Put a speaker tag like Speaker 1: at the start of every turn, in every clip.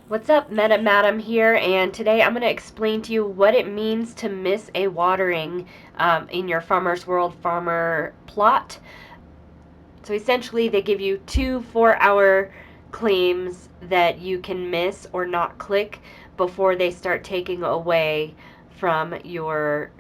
Speaker 1: What's up, Madam here, and today I'm going to explain to you what it means to miss a watering in your Farmer's World farmer plot. So essentially, they give you two 4-hour claims that you can miss or not click before they start taking away from your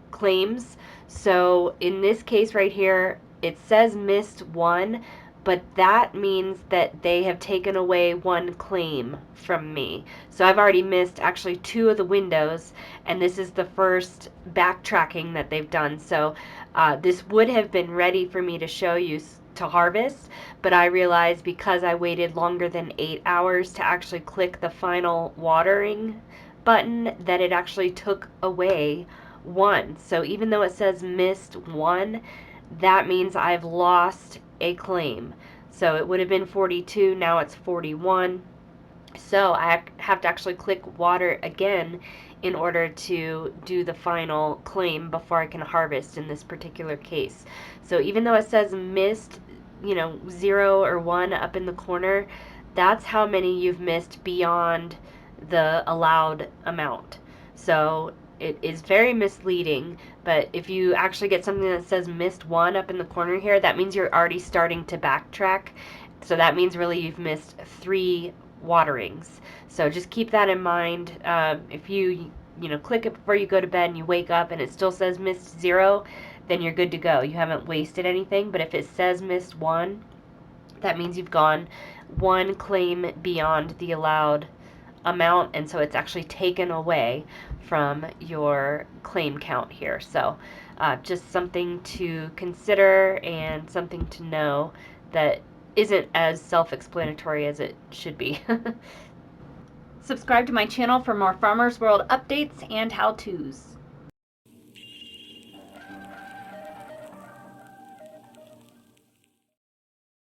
Speaker 1: claims. So in this case right here, it says missed one, but that means that they have taken away one claim from me. So I've already missed actually two of the windows, and this is the first backtracking that they've done. So this would have been ready for me to show you to harvest, but I realized because I waited longer than 8 hours to actually click the final watering button that it actually took away one. So even though it says missed one, that means I've lost a claim. So it would have been 42, now it's 41. So I have to actually click water again in order to do the final claim before I can harvest in this particular case. So even though it says missed, 0 or 1 up in the corner, that's how many you've missed beyond the allowed amount. So it is very misleading, but if you actually get something that says missed one up in the corner here, that means you're already starting to backtrack. So that means really you've missed 3 waterings. So just keep that in mind. If you click it before you go to bed and you wake up and it still says missed 0, then you're good to go. You haven't wasted anything. But if it says missed 1, that means you've gone 1 claim beyond the allowed amount, and so it's actually taken away from your claim count here. So just something to consider and something to know that isn't as self-explanatory as it should be. Subscribe to my channel for more Farmers World updates and how-tos.